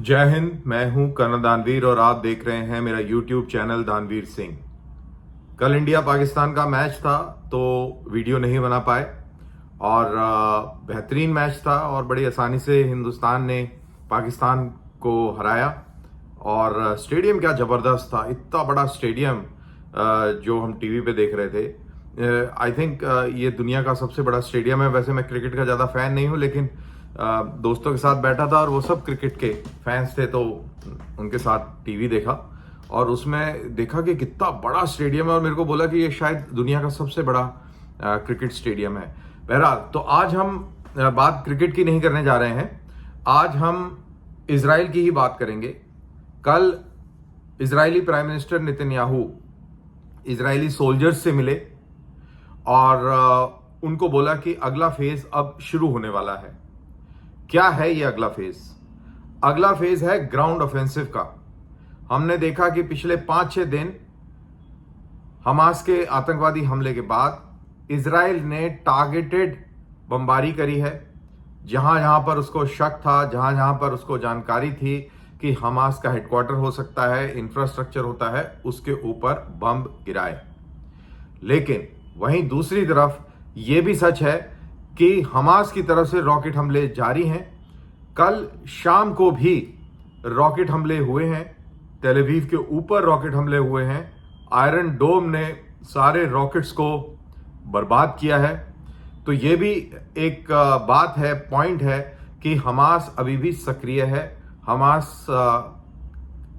जय हिंद। मैं हूं कर्नल दानवीर और आप देख रहे हैं मेरा यूट्यूब चैनल दानवीर सिंह। कल इंडिया पाकिस्तान का मैच था तो वीडियो नहीं बना पाए और बेहतरीन मैच था और बड़ी आसानी से हिंदुस्तान ने पाकिस्तान को हराया। और स्टेडियम क्या ज़बरदस्त था, इतना बड़ा स्टेडियम जो हम टीवी पे देख रहे थे। आई थिंक ये दुनिया का सबसे बड़ा स्टेडियम है। वैसे मैं क्रिकेट का ज़्यादा फैन नहीं हूँ, लेकिन दोस्तों के साथ बैठा था और वो सब क्रिकेट के फैंस थे तो उनके साथ टीवी देखा और उसमें देखा कि कितना बड़ा स्टेडियम है और मेरे को बोला कि ये शायद दुनिया का सबसे बड़ा क्रिकेट स्टेडियम है। बहरहाल, तो आज हम बात क्रिकेट की नहीं करने जा रहे हैं, आज हम इजराइल की ही बात करेंगे। कल Israeli prime minister Netanyahu Israeli soldiers से मिले और उनको बोला कि अगला फेज अब शुरू होने वाला है। क्या है ये अगला फेज? अगला फेज है ग्राउंड ऑफेंसिव का। हमने देखा कि पिछले 5-6 दिन हमास के आतंकवादी हमले के बाद इजराइल ने टारगेटेड बमबारी करी है। जहां जहां पर उसको शक था, जहां जहां पर उसको जानकारी थी कि हमास का हेडक्वार्टर हो सकता है, इंफ्रास्ट्रक्चर होता है, उसके ऊपर बम गिराए। लेकिन वहीं दूसरी तरफ यह भी सच है कि हमास की तरफ से रॉकेट हमले जारी हैं। कल शाम को भी रॉकेट हमले हुए हैं, तेल अवीव के ऊपर रॉकेट हमले हुए हैं। आयरन डोम ने सारे रॉकेट्स को बर्बाद किया है। तो ये भी एक बात है, पॉइंट है कि हमास अभी भी सक्रिय है। हमास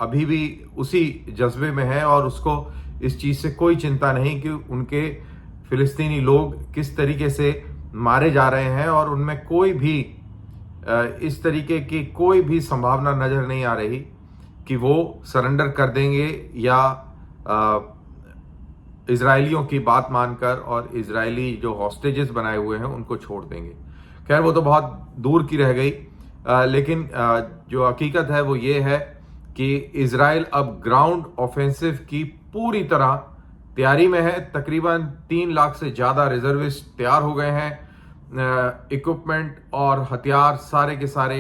अभी भी उसी जज्बे में है और उसको इस चीज़ से कोई चिंता नहीं कि उनके फिलिस्तीनी लोग किस तरीके से मारे जा रहे हैं और उनमें कोई भी इस तरीके की कोई भी संभावना नजर नहीं आ रही कि वो सरेंडर कर देंगे या इजरायलियों की बात मानकर और इजरायली जो हॉस्टेजेस बनाए हुए हैं उनको छोड़ देंगे। खैर, वो तो बहुत दूर की रह गई, लेकिन जो हकीकत है वो ये है कि इजराइल अब ग्राउंड ऑफेंसिव की पूरी तरह तैयारी में है। तकरीबन 3 लाख से ज़्यादा रिजर्विस्ट तैयार हो गए हैं। इक्विपमेंट और हथियार सारे के सारे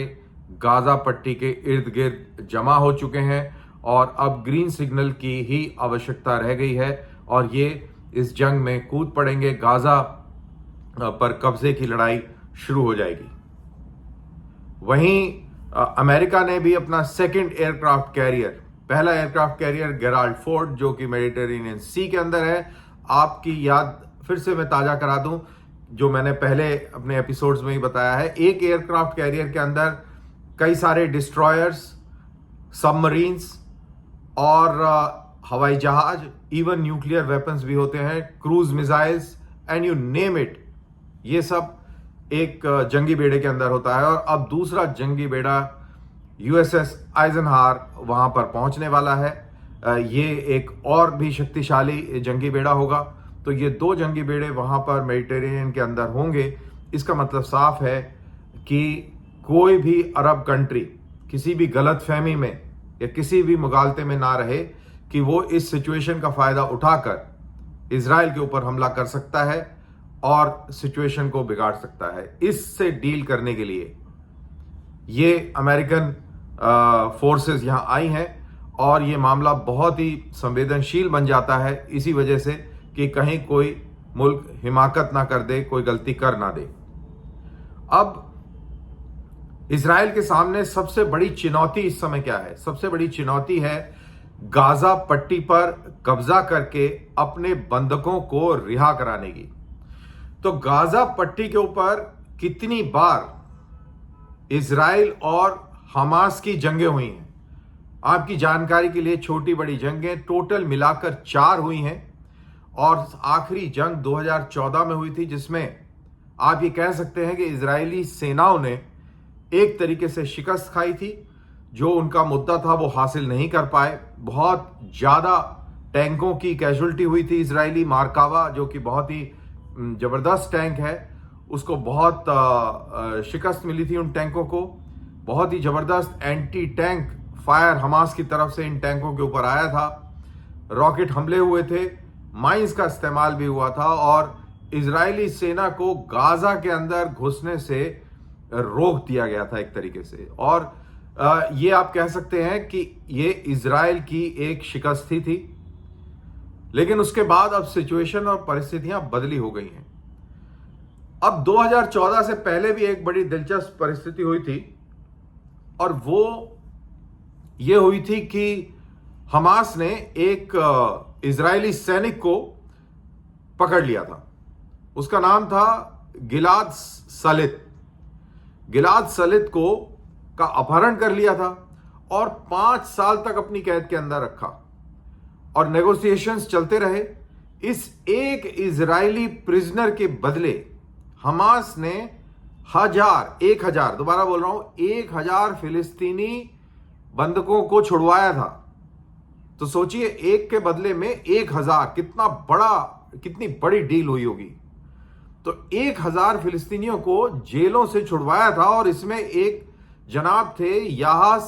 गाजा पट्टी के इर्द गिर्द जमा हो चुके हैं और अब ग्रीन सिग्नल की ही आवश्यकता रह गई है और ये इस जंग में कूद पड़ेंगे। गाजा पर कब्जे की लड़ाई शुरू हो जाएगी। वहीं अमेरिका ने भी अपना सेकंड एयरक्राफ्ट कैरियर, पहला एयरक्राफ्ट कैरियर गेराल्ड फोर्ड जो कि मेडिटेरेनियन सी के अंदर है। आपकी याद फिर से मैं ताजा करा दूं, जो मैंने पहले अपने एपिसोड्स में ही बताया है। एक एयरक्राफ्ट कैरियर के अंदर कई सारे डिस्ट्रॉयर्स, सबमरीन्स और हवाई जहाज, इवन न्यूक्लियर वेपन्स भी होते हैं, cruise missiles and you name it, ये सब एक जंगी बेड़े के अंदर होता है। और अब दूसरा जंगी बेड़ा यूएसएस आइजनहावर वहां पर पहुंचने वाला है। ये एक और भी शक्तिशाली जंगी बेड़ा होगा। तो ये 2 जंगी बेड़े वहां पर मेडिटेरेनियन के अंदर होंगे। इसका मतलब साफ है कि कोई भी अरब कंट्री किसी भी गलतफहमी में या किसी भी मुगालते में ना रहे कि वो इस सिचुएशन का फायदा उठाकर इजराइल के ऊपर हमला कर सकता है और सिचुएशन को बिगाड़ सकता है। इससे डील करने के लिए ये अमेरिकन फोर्सेस यहां आई हैं और ये मामला बहुत ही संवेदनशील बन जाता है इसी वजह से कि कहीं कोई मुल्क हिमाकत ना कर दे, कोई गलती कर ना दे। अब इजराइल के सामने सबसे बड़ी चुनौती इस समय क्या है? सबसे बड़ी चुनौती है गाजा पट्टी पर कब्जा करके अपने बंधकों को रिहा कराने की। तो गाजा पट्टी के ऊपर कितनी बार इजराइल और हमास की जंगें हुई हैं? आपकी जानकारी के लिए, छोटी बड़ी जंगें टोटल मिलाकर 4 हुई हैं और आखिरी जंग 2014 में हुई थी, जिसमें आप ये कह सकते हैं कि इजरायली सेनाओं ने एक तरीके से शिकस्त खाई थी। जो उनका मुद्दा था वो हासिल नहीं कर पाए। बहुत ज़्यादा टैंकों की कैजुअल्टी हुई थी। इजरायली मार्कावा जो कि बहुत ही ज़बरदस्त टैंक है, उसको बहुत शिकस्त मिली थी उन टैंकों को। बहुत ही ज़बरदस्त एंटी टैंक फायर हमास की तरफ से इन टैंकों के ऊपर आया था। रॉकेट हमले हुए थे, माइंस का इस्तेमाल भी हुआ था और इजरायली सेना को गाजा के अंदर घुसने से रोक दिया गया था एक तरीके से। और ये आप कह सकते हैं कि ये इजराइल की एक शिकस्ती थी, लेकिन उसके बाद अब सिचुएशन और परिस्थितियां बदली हो गई हैं। अब 2014 से पहले भी एक बड़ी दिलचस्प परिस्थिति हुई थी, और वो ये हुई थी कि हमास ने एक इजरायली सैनिक को पकड़ लिया था। उसका नाम था गिलाद शालित। गिलाद शालित को का अपहरण कर लिया था और 5 साल तक अपनी कैद के अंदर रखा, और नेगोशिएशंस चलते रहे। इस एक इजरायली प्रिजनर के बदले हमास ने 1000 दोबारा बोल रहा हूं, 1000 फिलिस्तीनी बंधकों को छुड़वाया था। तो सोचिए, एक के बदले में 1000, कितनी बड़ी डील हुई होगी। तो 1000 फिलिस्तीनियों को जेलों से छुड़वाया था, और इसमें एक जनाब थे याहा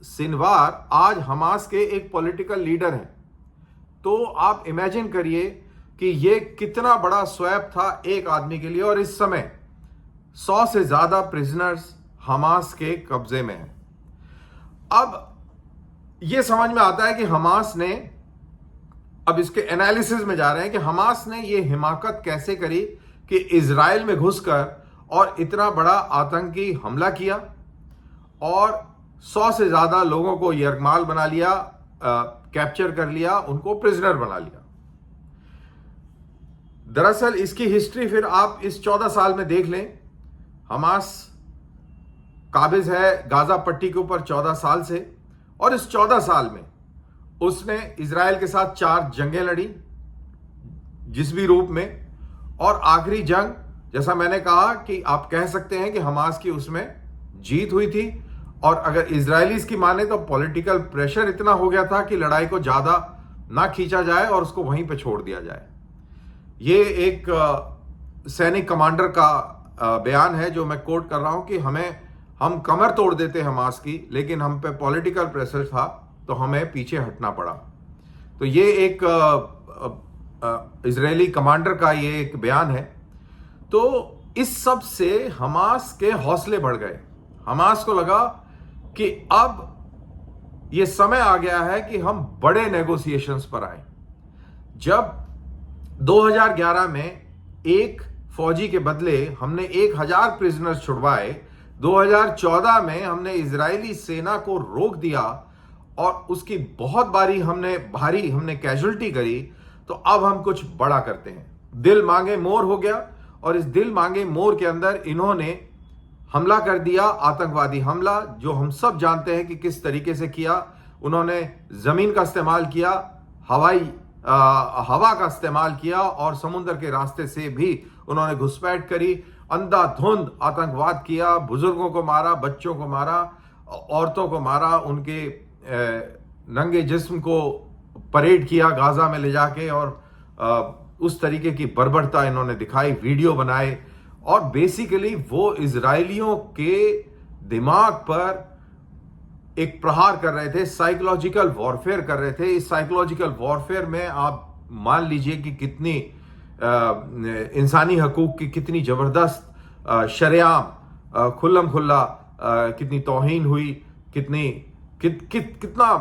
सिनवार आज हमास के एक पॉलिटिकल लीडर हैं। तो आप इमेजिन करिए कि ये कितना बड़ा स्वैप था एक आदमी के लिए, और इस समय 100 से ज्यादा प्रिजनर्स हमास के कब्जे में हैं। अब यह समझ में आता है कि हमास ने, अब इसके एनालिसिस में जा रहे हैं कि हमास ने यह हिमाकत कैसे करी कि इजराइल में घुसकर और इतना बड़ा आतंकी हमला किया और 100 से ज्यादा लोगों को यरगमाल बना लिया, कैप्चर कर लिया, उनको प्रिजनर बना लिया। दरअसल इसकी हिस्ट्री फिर आप इस 14 साल में देख लें। हमास काबिज है गाजा पट्टी के ऊपर 14 साल से, और इस 14 साल में उसने इजराइल के साथ 4 जंगें लड़ी, जिस भी रूप में, और आखिरी जंग, जैसा मैंने कहा कि आप कह सकते हैं कि हमास की उसमें जीत हुई थी। और अगर इजरायलीज की माने तो पॉलिटिकल प्रेशर इतना हो गया था कि लड़ाई को ज्यादा ना खींचा जाए और उसको वहीं पे छोड़ दिया जाए। ये एक सैनिक कमांडर का बयान है जो मैं कोट कर रहा हूं कि हम कमर तोड़ देते हमास की, लेकिन हम पे पॉलिटिकल प्रेशर था तो हमें पीछे हटना पड़ा। तो ये एक इजरायली कमांडर का ये एक बयान है। तो इस सब से हमास के हौसले बढ़ गए। हमास को लगा कि अब ये समय आ गया है कि हम बड़े नेगोशिएशंस पर आए। जब 2011 में एक फौजी के बदले हमने 1000 प्रिजनर्स छुड़वाए, 2014 में हमने इजरायली सेना को रोक दिया और उसकी बहुत भारी हमने कैजुअल्टी करी, तो अब हम कुछ बड़ा करते हैं। दिल मांगे मोर हो गया, और इस दिल मांगे मोर के अंदर इन्होंने हमला कर दिया, आतंकवादी हमला, जो हम सब जानते हैं कि किस तरीके से किया। उन्होंने जमीन का इस्तेमाल किया, हवा का इस्तेमाल किया, और समुद्र के रास्ते से भी उन्होंने घुसपैठ करी, अंधाधुंध आतंकवाद किया, बुजुर्गों को मारा, बच्चों को मारा, औरतों को मारा, उनके नंगे जिस्म को परेड किया गाजा में ले जाके, और उस तरीके की बर्बरता इन्होंने दिखाई, वीडियो बनाए, और बेसिकली वो इजरायलियों के दिमाग पर एक प्रहार कर रहे थे, साइकोलॉजिकल वॉरफेयर कर रहे थे। इस साइकोलॉजिकल वॉरफेयर में आप मान लीजिए कि कितनी इंसानी हकूक की कितनी जबरदस्त शरेआम खुल्लम खुल्ला कितनी तौहीन हुई, कितना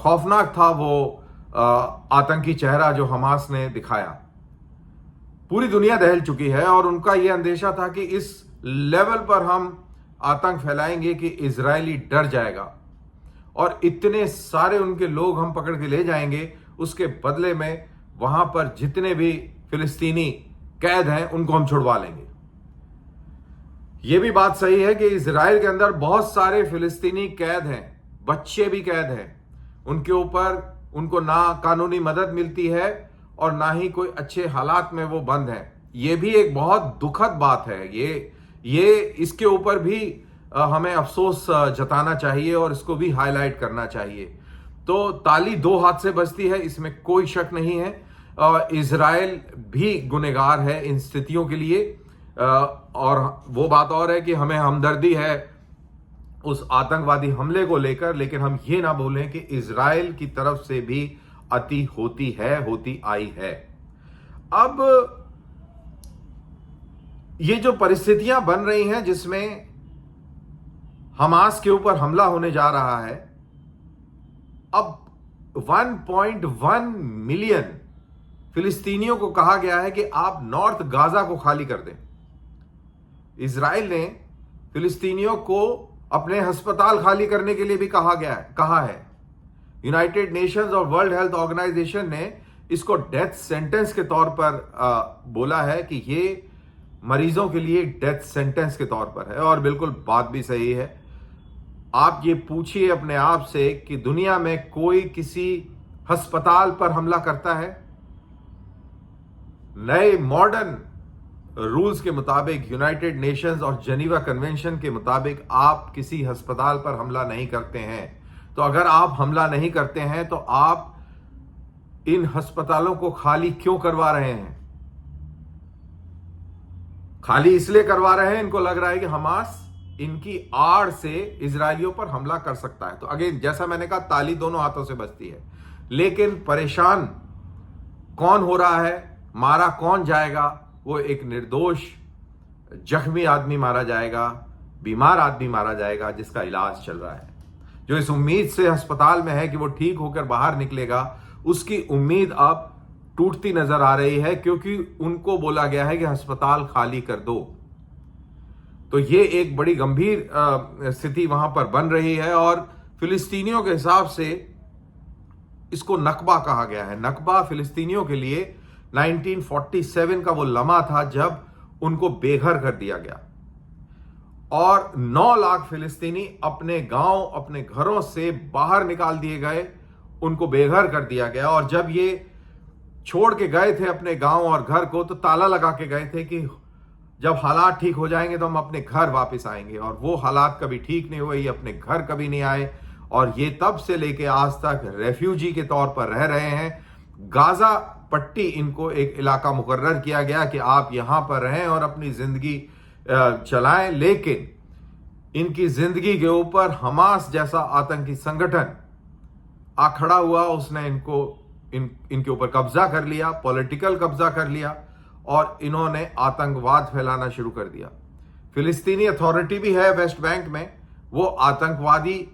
खौफनाक था वो आतंकी चेहरा जो हमास ने दिखाया। पूरी दुनिया दहल चुकी है, और उनका यह अंदेशा था कि इस लेवल पर हम आतंक फैलाएंगे कि इजरायली डर जाएगा, और इतने सारे उनके लोग हम पकड़ के ले जाएंगे, उसके बदले में वहां पर जितने भी फिलिस्तीनी कैद हैं उनको हम छुड़वा लेंगे। यह भी बात सही है कि इजराइल के अंदर बहुत सारे फिलिस्तीनी कैद हैं, बच्चे भी कैद हैं, उनको ना कानूनी मदद मिलती है और ना ही कोई अच्छे हालात में वो बंद हैं। ये भी एक बहुत दुखद बात है। ये इसके ऊपर भी हमें अफसोस जताना चाहिए और इसको भी हाईलाइट करना चाहिए। तो ताली 2 हाथ से बजती है, इसमें कोई शक नहीं है। इजराइल भी गुनहगार है इन स्थितियों के लिए, और वो बात और है कि हमें हमदर्दी है उस आतंकवादी हमले को लेकर, लेकिन हम ये ना भूलें कि इजराइल की तरफ से भी अति होती आई है। अब ये जो परिस्थितियां बन रही हैं जिसमें हमास के ऊपर हमला होने जा रहा है। अब 1.1 मिलियन फिलिस्तीनियों को कहा गया है कि आप नॉर्थ गाजा को खाली कर दें। इजराइल ने फिलिस्तीनियों को अपने अस्पताल खाली करने के लिए भी कहा है। यूनाइटेड नेशंस और वर्ल्ड हेल्थ ऑर्गेनाइजेशन ने इसको डेथ सेंटेंस के तौर पर बोला है कि ये मरीजों के लिए डेथ सेंटेंस के तौर पर है, और बिल्कुल बात भी सही है। आप ये पूछिए अपने आप से कि दुनिया में कोई किसी अस्पताल पर हमला करता है? नए मॉडर्न रूल्स के मुताबिक, यूनाइटेड नेशंस और जेनीवा कन्वेंशन के मुताबिक आप किसी अस्पताल पर हमला नहीं करते हैं। तो अगर आप हमला नहीं करते हैं तो आप इन अस्पतालों को खाली क्यों करवा रहे हैं? खाली इसलिए करवा रहे हैं, इनको लग रहा है कि हमास इनकी आड़ से इजरायलियों पर हमला कर सकता है। तो अगेन, जैसा मैंने कहा, ताली दोनों हाथों से बजती है, लेकिन परेशान कौन हो रहा है, मारा कौन जाएगा? वो एक निर्दोष जख्मी आदमी मारा जाएगा, बीमार आदमी मारा जाएगा जिसका इलाज चल रहा है, जो इस उम्मीद से अस्पताल में है कि वो ठीक होकर बाहर निकलेगा। उसकी उम्मीद अब टूटती नजर आ रही है, क्योंकि उनको बोला गया है कि अस्पताल खाली कर दो। तो ये एक बड़ी गंभीर स्थिति वहां पर बन रही है, और फिलिस्तीनियों के हिसाब से इसको नकबा कहा गया है। नकबा फिलिस्तीनियों के लिए 1947 का वो लम्हा था जब उनको बेघर कर दिया गया, और 9 लाख फिलिस्तीनी अपने गांव, अपने घरों से बाहर निकाल दिए गए, उनको बेघर कर दिया गया। और जब ये छोड़ के गए थे अपने गांव और घर को, तो ताला लगा के गए थे कि जब हालात ठीक हो जाएंगे तो हम अपने घर वापस आएंगे। और वो हालात कभी ठीक नहीं हुए, ये अपने घर कभी नहीं आए, और ये तब से लेके आज तक रेफ्यूजी के तौर पर रह रहे हैं। गाजा पट्टी इनको एक इलाका मुकर्रर किया गया कि आप यहां पर रहें और अपनी जिंदगी चलाएं, लेकिन इनकी जिंदगी के ऊपर हमास जैसा आतंकी संगठन आ खड़ा हुआ। उसने इनके ऊपर कब्जा कर लिया, पॉलिटिकल कब्जा कर लिया, और इन्होंने आतंकवाद फैलाना शुरू कर दिया। फिलिस्तीनी अथॉरिटी भी है वेस्ट बैंक में, वो आतंकवादी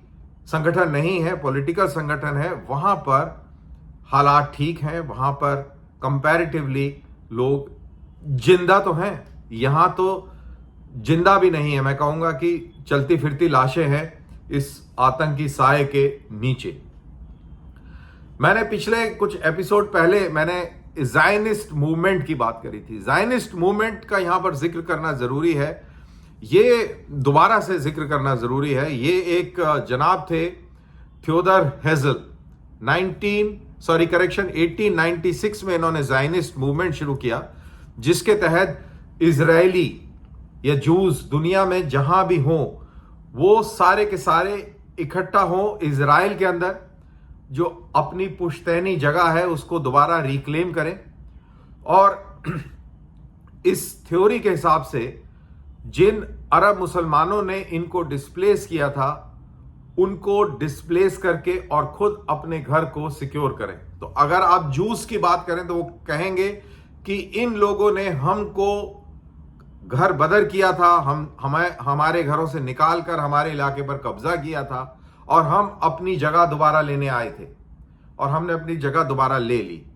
संगठन नहीं है, पॉलिटिकल संगठन है। वहां पर हालात ठीक हैं, वहां पर कंपैरेटिवली लोग जिंदा तो हैं, यहां तो जिंदा भी नहीं है। मैं कहूंगा कि चलती फिरती लाशें हैं इस आतंकी साए के नीचे। मैंने पिछले कुछ एपिसोड पहले मैंने ज़ायनिस्ट मूवमेंट की बात करी थी। ज़ायनिस्ट मूवमेंट का यहां पर जिक्र करना जरूरी है, ये दोबारा से जिक्र करना जरूरी है। ये एक जनाब थे थियोडर हेजल, 1896 में इन्होंने ज़ायनिस्ट मूवमेंट शुरू किया, जिसके तहत इजरायली या जूस दुनिया में जहां भी हो, वो सारे के सारे इकट्ठा हो इजराइल के अंदर, जो अपनी पुश्तैनी जगह है उसको दोबारा रिक्लेम करें। और इस थ्योरी के हिसाब से जिन अरब मुसलमानों ने इनको डिस्प्लेस किया था, उनको डिस्प्लेस करके और खुद अपने घर को सिक्योर करें। तो अगर आप जूस की बात करें तो वो कहेंगे कि इन लोगों ने हमको घर बदर किया था, हमारे घरों से निकाल कर हमारे इलाके पर कब्जा किया था, और हम अपनी जगह दोबारा लेने आए थे, और हमने अपनी जगह दोबारा ले ली।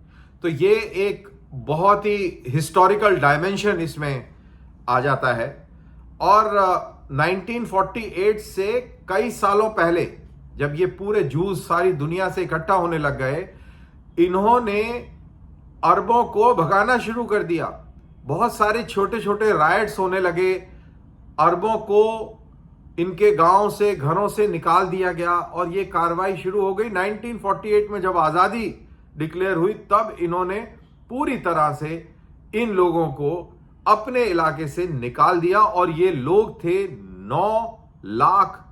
तो ये एक बहुत ही हिस्टोरिकल डायमेंशन इसमें आ जाता है। और 1948 से कई सालों पहले, जब ये पूरे जूस सारी दुनिया से इकट्ठा होने लग गए, इन्होंने अरबों को भगाना शुरू कर दिया। बहुत सारे छोटे छोटे राइट्स होने लगे, अरबों को इनके गांव से, घरों से निकाल दिया गया, और ये कार्रवाई शुरू हो गई 1948 में। जब आजादी डिक्लेयर हुई, तब इन्होंने पूरी तरह से इन लोगों को अपने इलाके से निकाल दिया, और ये लोग थे 9 लाख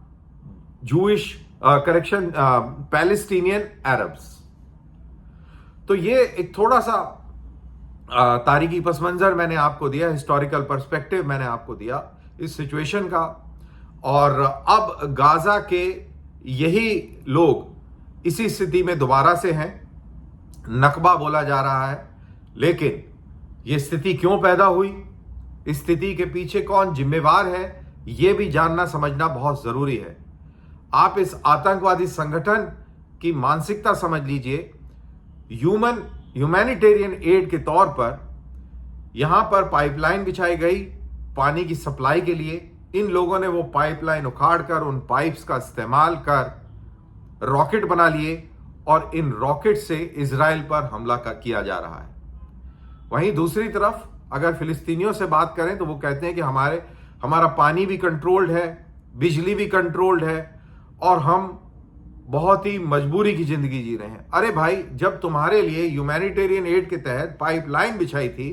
जूइश पैलेस्टीनियन अरब्स। तो ये एक थोड़ा सा तारीखी पस मंजर मैंने आपको दिया, हिस्टोरिकल पर्सपेक्टिव मैंने आपको दिया इस सिचुएशन का। और अब गाजा के यही लोग इसी स्थिति में दोबारा से हैं, नकबा बोला जा रहा है। लेकिन ये स्थिति क्यों पैदा हुई, इस स्थिति के पीछे कौन जिम्मेवार है, ये भी जानना समझना बहुत जरूरी है। आप इस आतंकवादी संगठन की मानसिकता समझ लीजिए। ह्यूमैनिटेरियन एड के तौर पर यहां पर पाइपलाइन बिछाई गई पानी की सप्लाई के लिए। इन लोगों ने वो पाइपलाइन उखाड़कर उन पाइप्स का इस्तेमाल कर रॉकेट बना लिए और इन रॉकेट से इजराइल पर हमला किया जा रहा है। वहीं दूसरी तरफ अगर फिलिस्तीनियों से बात करें तो वो कहते हैं कि हमारा पानी भी कंट्रोल्ड है, बिजली भी कंट्रोल्ड है और हम बहुत ही मजबूरी की जिंदगी जी रहे हैं। अरे भाई, जब तुम्हारे लिए ह्यूमैनिटेरियन एड के तहत पाइपलाइन बिछाई थी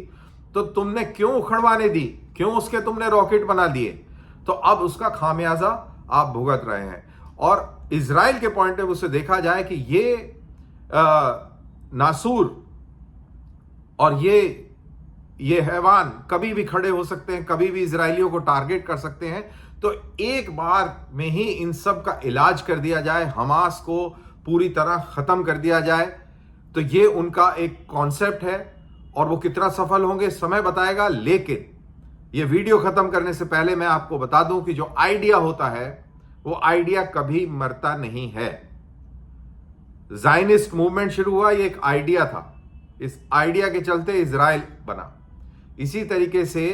तो तुमने क्यों उखड़वाने दी, क्यों उसके तुमने रॉकेट बना दिए? तो अब उसका खामियाजा आप भुगत रहे हैं। और इजराइल के पॉइंट ऑफ व्यू से देखा जाए कि ये नासूर और ये हैवान कभी भी खड़े हो सकते हैं, कभी भी इजरायलियों को टारगेट कर सकते हैं। तो एक बार में ही इन सब का इलाज कर दिया जाए, हमास को पूरी तरह खत्म कर दिया जाए। तो ये उनका एक कॉन्सेप्ट है और वो कितना सफल होंगे समय बताएगा। लेकिन ये वीडियो खत्म करने से पहले मैं आपको बता दूं कि जो आइडिया होता है वो आइडिया कभी मरता नहीं है। ज़ायनिस्ट मूवमेंट शुरू हुआ, ये एक आइडिया था। इस आइडिया के चलते इजराइल बना। इसी तरीके से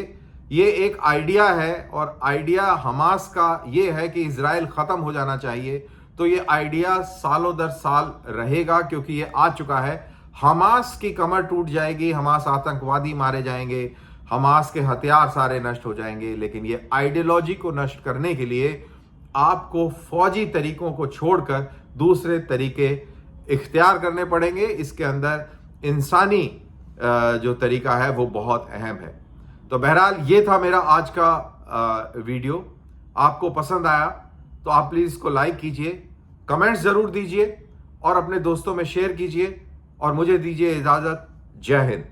ये एक आइडिया है और आइडिया हमास का ये है कि इजराइल खत्म हो जाना चाहिए। तो ये आइडिया सालों दर साल रहेगा क्योंकि ये आ चुका है। हमास की कमर टूट जाएगी, हमास आतंकवादी मारे जाएंगे, हमास के हथियार सारे नष्ट हो जाएंगे। लेकिन ये आइडियोलॉजी को नष्ट करने के लिए आपको फौजी तरीकों को छोड़कर दूसरे तरीके इख्तियार करने पड़ेंगे। इसके अंदर इंसानी जो तरीका है वो बहुत अहम है। तो बहरहाल ये था मेरा आज का वीडियो। आपको पसंद आया तो आप प्लीज़ इसको लाइक कीजिए, कमेंट्स ज़रूर दीजिए और अपने दोस्तों में शेयर कीजिए और मुझे दीजिए इजाज़त। जय हिंद।